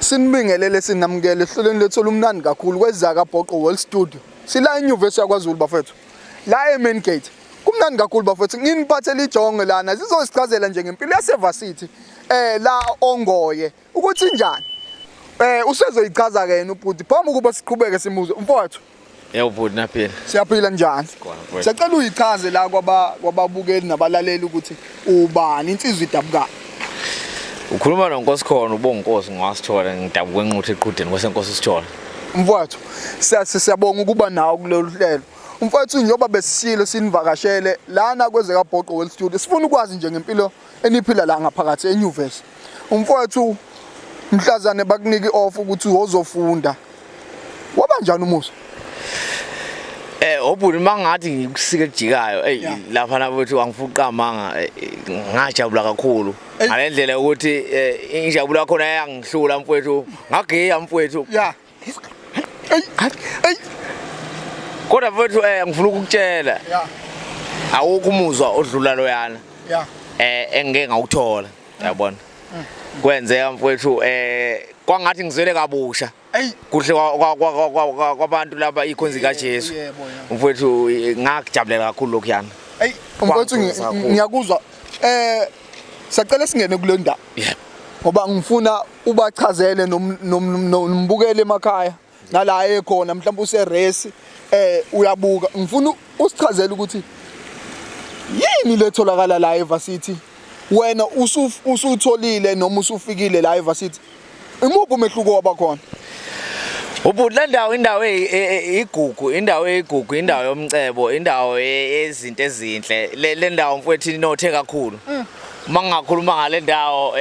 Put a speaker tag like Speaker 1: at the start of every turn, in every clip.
Speaker 1: Sinibingelele sinamukele ehlelweni lethu olumnandi kakhulu kwezaka Bhoqo World Studio. Sila eNyuvesi yakwaZulu bafethu. La e-main gate. Kumnandi kakhulu bafethu. Nginiphathele ijonge lana zizosichazela nje ngempilo yaseVarsity la ongoye ukuthi njani. Usezoyichaza ke yena ubhuti phambi kuba siqhubeke simuze umfowethu.
Speaker 2: Yebo bhuti naphila.
Speaker 1: Siyaphila njani? Siyacela uyichaze la kwababukeli nabalaleli ukuthi ubani insizwe idabuka.
Speaker 2: Ukhuluma noNkosikhona ubonginkosi ngwasithola ngidabuke enquthe eqhudeni kwesenkosi sithola.
Speaker 1: Mfowethu siyabonga ukuba nawo kulolu hlelo. Mfowethu njengoba besishilo sinivakashele lana kwezeka Bhoqo World Studio sifuna ukwazi nje ngempilo eniphila la ngaphakathi eNyuvesi. Umfowethu mhlazane bakuniki off ukuthi uzofunda. Waba njani umuso?
Speaker 2: Obhuti mangathi ngikusike ejikayo lapha nabethu angifuqa manga ngajabula kakhulu ngalendlela ukuthi injabulo yakho yangihlula mfowethu ngageya mfowethu kodwa mfowethu ngifuna ukukutshela awukho umuzwa odlula loyana engeke ngawuthola yabona kwenzeka mfowethu kwangathi ngizwele kabusha kuhle kwabantu laba ikhonzi kaJesu mfowethu ngakujabulela kakhulu lokhuyana
Speaker 1: mfowethu ngiyakuzwa sicela singene kule ndaba ngoba ngifuna ubachazele nombukele emakhaya nala ekhona mhlawumbe useresi uyabuka ngifuna usichazele ukuthi yini letholakala la eVarsity wena usutholile noma usufikile la eVarsity imuphi umehluko wabakhona
Speaker 2: ubhuti la ndawo indawo igugu indawo yomcebo indawo ezinto ezinhle le ndawo mfowethu inothe kakhulu mangakhuluma ngale ndawo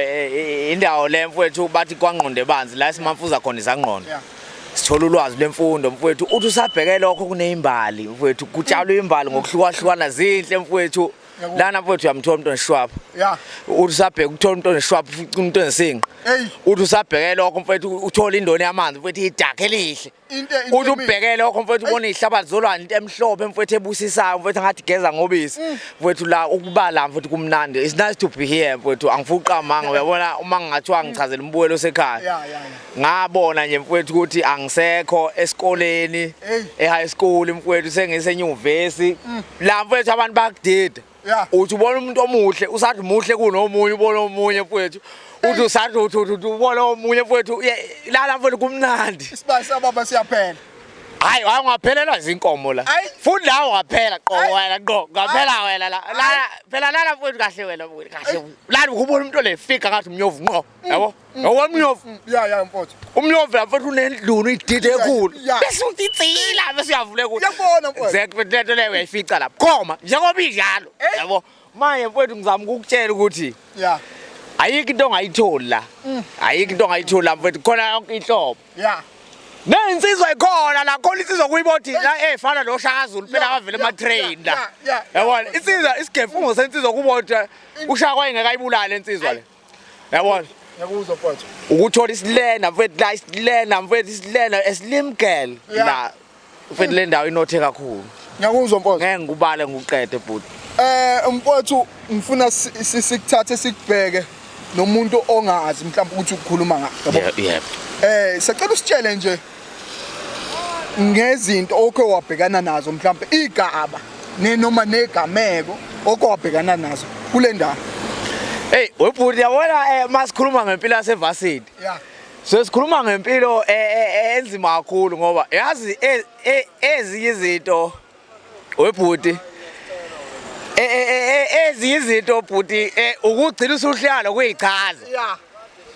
Speaker 2: indawo le mfowethu bathi kwangqonde banzi la simamfuza khona izangqondo sithola ulwazi lemfundo mfowethu uthi usabheke lokho kunezimbali mfowethu kutshalwe imbali ngokuhlukahlukana zinhle mfowethu lana mfowethu uyamthola umuntu oNshwapha uthi usabheke ukuthola umuntu oNshwapha umuntu oNsinqa uthi usabheke lokho mfowethu uthola indoni yamanzi mfowethu idakhe elihle uthi ubheke lokho mfowethu ubona ihlabathi zolwandle into emhlophe mfowethu ebusisayo mfowethu ngathi geza ngobisi mfowethu la ukubala mfowethu kumnandi it's nice to be here mfowethu angifuqa manga uyabona uma ngingathiwa ngichazela umbuwelo osekhaya ngabona nje mfowethu ukuthi angisekho esikoleni e-high school mfowethu sengisenyuvesi la mfowethu abantu bakudida uthi ubona umuntu omuhle usathi muhle kunomunye ubona omunye mfowethu uthi usathi ubona omunye mfowethu lala mfowethu kumnandi
Speaker 1: isibasa baba siyaphela
Speaker 2: hayi wangaphelelwa izinkomo la futhi la waphela wena ngaphela wena la phela lala mfowethu kahle wena kahle lana ukubona umuntu olefika ngathi umnyovu ngqo yabo umnyovu
Speaker 1: mfowethu
Speaker 2: umnyovu mfowethu unendlunu idide enkulu bese utitsila bese uyavule kuthi
Speaker 1: yabona mfowethu
Speaker 2: zekho leyo uyayifica lapha khoma njengoba injalo yabo manje mfowethu ngizama ukukutshela ukuthi ayikho into ongayitholi la ayikho into ongayitholi mfowethu khona yonke inhlobo nensizwa ikhona la khona insizwa kuyibodi la efana lo Shaka Zulu phela avele ama train la yabona insizwa isigefungo sensizwa kubodi uShaka wayengekayibulala insizwa le yabona
Speaker 1: yakuzwa mfowethu
Speaker 2: ukuthola isilena mfowethu la isilena mfowethu isilena eslim girl la mfowethu le ndawo inothe kakhulu
Speaker 1: ngiyakuzwa mfowethu
Speaker 2: ngeke ngubale nguqede bhuti
Speaker 1: mfowethu ngifuna sikuthathe sikubheke nomuntu ongazi mhlawumbe ukuthi ukukhuluma ngakho
Speaker 2: yebo
Speaker 1: sicela usitshele nje ngezinto okho wabhekana nazo mhlawumbe igaba noma negameko okho wabhekana nazo kule ndawo
Speaker 2: webhuti yabona masikhuluma ngempilo yaseVarsity sikhuluma ngempilo enzima kakhulu ngoba yazi ezinye izinto webhuti ezinye izinto bhuti ukugcina usuhlala kuyichaza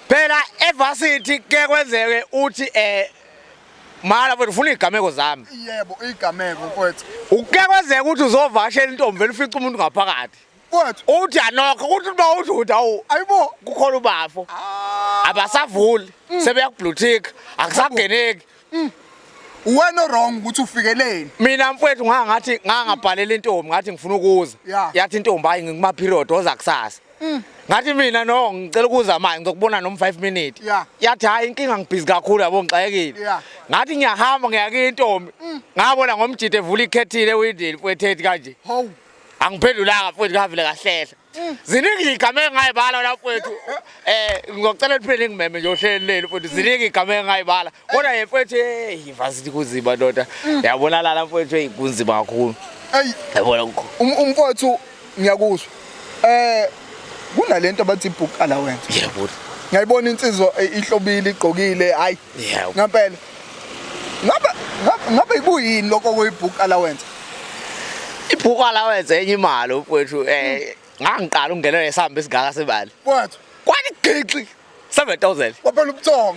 Speaker 2: phela eVarsity ke kwenzeke uthi mara mfowethu ufuna igameko zami
Speaker 1: yebo igameko mfowethu
Speaker 2: uke kwenzeka ukuthi uzovashela intombi vele ufica umuntu ngaphakathi
Speaker 1: mfowethu
Speaker 2: uthi anokho ukuthi uba uthi awu
Speaker 1: ayibo
Speaker 2: kukhona ubafo abasavuli sebeyakublutika akusangeneki
Speaker 1: wena wrong ukuthi ufikeleni
Speaker 2: mina mfowethu ngathi ngangabhalela intombi ngathi ngifuna ukuza yathi intombi hayi ngikuma period oza kusasa ngathi mina no ngicela ukuza manje ngizokubona no 5 minutes yathi hayi inkinga ngibhizi kakhulu yabo ngixakekile ngathi ngiyahamba ngiyake intombi ngabona ngomjide evula ikhethile ewindini mfowethu kanje angiphendulanga mfowethu kavile kahlehla ziningi igama engayibala lapho mfowethu ngicela liphele ngimeme nje ohleleleni mfowethu ziningi igama engayibala kodwa mfowethu university kuziba ndoda yabona la mfowethu kunzima kakhulu yabona
Speaker 1: umfowethu ngiyakuzwa kunalento abathi book allowance
Speaker 2: yebo
Speaker 1: ngiyayibona insizwa ihlobile igqokile hayi ngempela ngabe kuyini lokho kweyibook allowance
Speaker 2: ibook allowance enye imali mfowethu ngangiqala ukungena nesihamba esigaka semali
Speaker 1: mfowethu
Speaker 2: kwathi gixi 7000
Speaker 1: kwaphela ubuthongo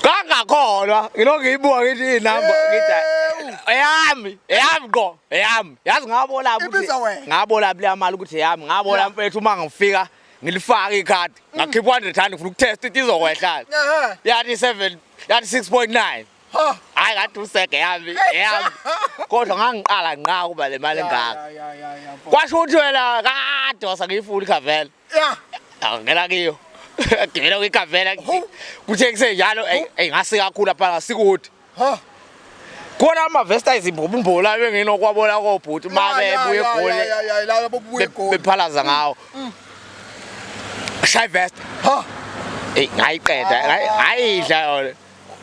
Speaker 2: kangakholwa ngiloko ngiyibuka ngithi inamba ngithi eyami qo eyami yazi ngabona ukuthi ngabona le mali ukuthi eyami ngabona mfethu uma ngifika ngilifaka ikhadi ngakhipha 100 rand ngifuna ukutest into izokwehla yathi 7 yathi 6.9 hayi ngathi useke yami kodwa ngangiqala nqa kuba le mali engaka kwasho ukuthi wena kade wasangiyifuna ikhavela ngela kiyo ngela kwikhavela kuthe kusenjalo ngase kakhulu lapha ngasikude khona amavesta izimbumbola benginokwabona kobhuti mabe buye egoli
Speaker 1: la bobuye egoli
Speaker 2: bephalaza ngawo shy vest ngayiqeda ayidla yona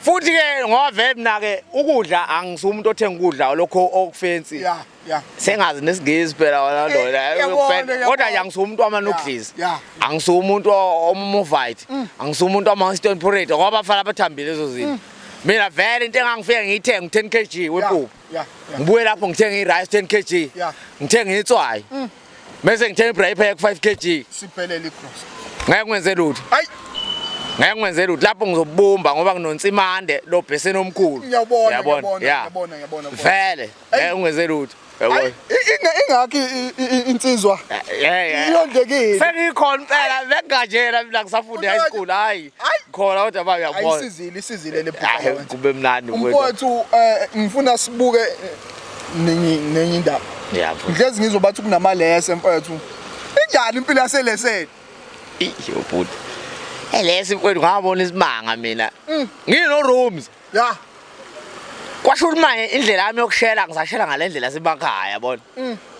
Speaker 2: futhi ke ngoba vele mina ke ukudla angisumuntu umuntu othenga ukudla lokho okufensi sengazi nesingisi phela wona ndoda kodwa nje angisumuntu umuntu wamanuklis angisumuntu umuntu omovite angisumuntu umuntu ama-stone porridge ngoba bafana bathambile lezo zinto mina vele into engangifika ngiyithenga 10 kg wempuphu ngibuye lapho ngithenga i-rice 10 kg ngithenga itswayi bese ngithenga i-braai pack 5 kg
Speaker 1: siphelele igross
Speaker 2: ngeke ngenze lutho ngeke ngenze lutho lapho ngizobumba ngoba nginonsimande lo bheseni omkhulu
Speaker 1: ngiyabona
Speaker 2: vele ngeke ngenze lutho yabona
Speaker 1: ingakhi insizwa iyondlekile
Speaker 2: sengikhona phela bekungajela mina ngisafunda high school hayi khona kodwa baba uyabona
Speaker 1: isizile le book
Speaker 2: kube mnandi
Speaker 1: mfowethu ngifuna sibuke nenye indaba ngihlezi ngizobathi kunamalese mfowethu injani impilo yaseleseni
Speaker 2: yobhuti elese mfowethu ngabona isimanga mina ngino rooms kwasho ukuthi manje indlela yami yokushela ngisashela ngalendlela yasebakhaya yabona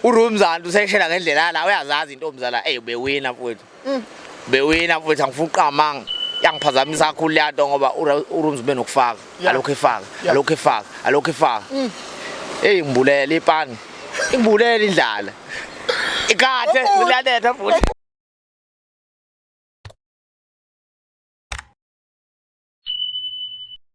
Speaker 2: urooms antu useshela ngendlela la uyazazi intombi zala bewina mfowethu bewina mfowethu angifuna uqamanga yangiphazamisa kakhulu leyanto ngoba urooms benokufaka alokho efaka ngibulele ipani ngibulele indlala ikathe uyaletha futhi